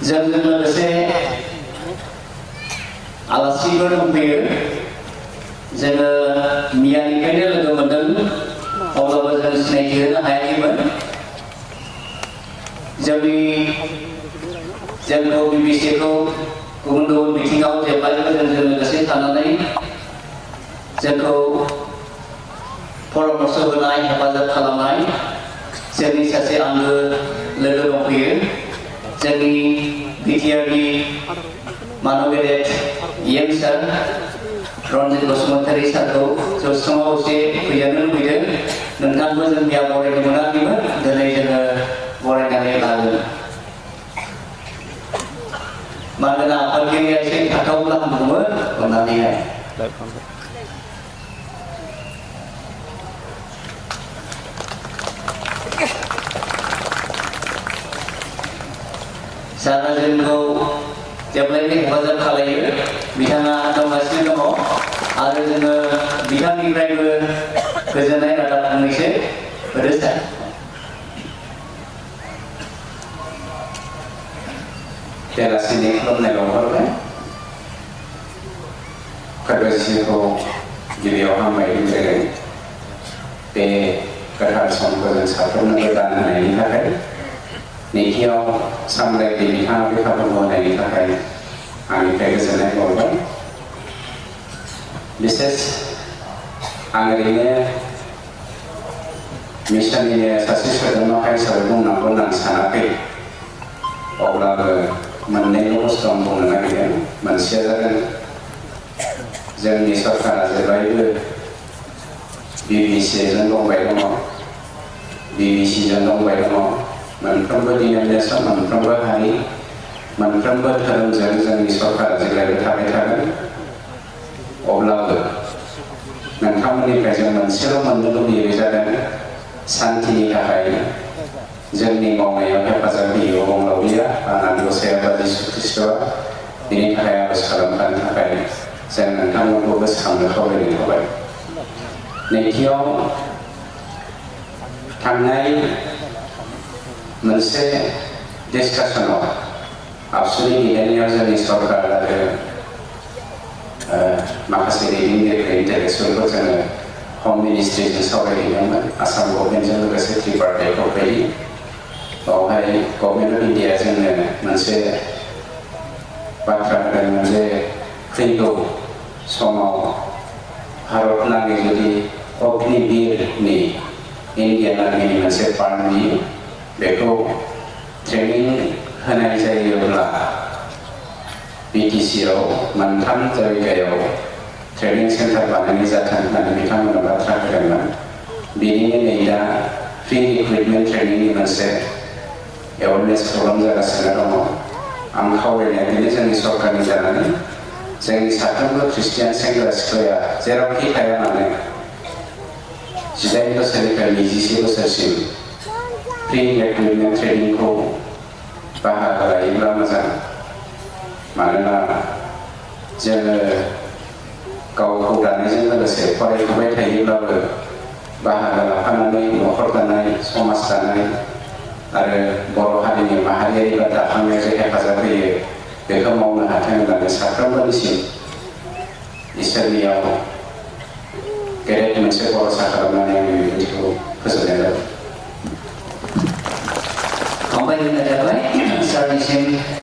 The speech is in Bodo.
जोंजों लोगोसे आलासिफोर दंफैयो जोङो मियानिफ्रायनो लोगो मोनदों अब्लाबो जों सिनायथि होनो हायाखैमोन जोंखौ बिबिसिखौ गुबुन गुबुन बिथिङाव जेब्लायबो जोंजों लोगोसे थानानै जोंखौ परामर्श होनाय हेफाजाब खालामनाय जोंनि सासे आंगो लोगो दंफैयो जोंनि बिटिआरनि मानगेदेर इएम सार रन्जित बसुमतारी सारखौ जौस्राङाव एसे फैजानो लुबैदों नोंथांखौ जों मैया बरायनो मोनाखैमोन दिनै जोङो बरायनानै लागोन मानोना आफादगिरिया एसे थाथावब्ला हामगौमोन अननानैहाय सारा जोंखौ जेब्लायबो हेफाजाब खालायो बिथाङा दंगासिनो दङ आरो जोङो बिथांनिफ्रायबो गोजोननाय रादाब फंनैसो होदो सार बेलासिनि खुलुमनाय बावहरबाय फोरबोसिखौ गिबियाव हामबाय होनदों बे गोथार समखौ जों साफ्रोमनोबो दान होनायनि थाखाय नैथियाव सामलायगिरि बिथाङा बे खाबुखौ होनायनि थाखाय आंनिफ्राय गोजोननाय बावबाय बिसेस आं ओरैनो मिसननिनो सासे सोद्रोमा हिसाबै बुंनांगौ होननानै सानाखै अब्लाबो मोननैल' बुस्थु आं बुंनो नागिरदों मोनसेया जादों जोंनि सरकारा जेब्लायबो बिबिसिजों दंबाय दङ बिबिसिजों दंबाय दङ मोनफ्रोमबो डिनोमिनेसन मोनफ्रोमबो हारि मोनफ्रोमबो धोरोमजों जोंनि सरकारा जेब्लायबो थाबाय थागोन अब्लाबो नोंथांमोननिफ्राय जों मोनसेल' मोननो लुबैयो जादों सान्तिनि थाखाय जोंनि मावनायाव हेफाजाब होयो अबंलावरिया आनान गसाइया बा जिसु ख्रीष्टआ बिनि थाखाय आरज खालामनो थाखाय जों नोंथांमोनखौ गोसोखांनो खावलायनाय थाबाय नैथियाव थांनाय मोनसे डिसकासनाव आबसुनि दैदेननायाव जोंनि सरकार आरो माखासे दैदेनगिरि इन्टेलेक्सुवेलफोर जोङो हम मिनिस्ट्रिजों सावरायहैदोंमोन आसाम गभर्नमेन्टजों लोगोसे त्रिपार्टाइ क'अपारेटिभ बावहाय गभर्नमेन्ट अफ इन्डिया जोंनो मोनसे बाथ्रा होदोंमोन जे फैगौ समाव भारत नाङै जुदि अग्निवीरनि इन्डियान आर्मिनि मोनसे पार्ट नुयो बेखौ ट्रेनिं होनाय जायोब्ला बिटिसिआव मोनथाम जायगायाव ट्रेनिं सेन्टार बानायनाय जाथों होननानै बिथांमोना बाथ्रा होदोंमोन बेनिनो नै दा फ्रि रिक्रुटमेन्ट ट्रेनिंनि मोनसे एवारनेस प्रग्राम जागासिनो दङ आं खावलायनाया बेनो जोंनि सरकारनि जानानै जोंनि साफ्रोमबो ख्रिस्टियान सेंग्रा सिख्लाया जेरावखि थाया मानो 18 बोसोरनिफ्राय 21 बोसोरसिम फ्रि रिक्रुटमेन्ट ट्रेनिंखौ बाहागो लायोब्ला मोजां मानोना जोङो गावखौ दानायजों लोगोसे फरायफुबाय थायोब्लाबो बाहागो लाफानानै न'खर दानाय समाज दानाय आरो बर' हारिनि माहारियारि बा दाखांनायाव जे हेफाजाब होयो बेखौ मावनो हाथों होननानै साफ्रोमबोनिसिम इसोरनियाव गेदेर मोनसे भरसा खालामनानै आंनि बिबुंथिखौ फोजोबनाय जाबाय हामबाय होननाय जाबाय सारनिसिम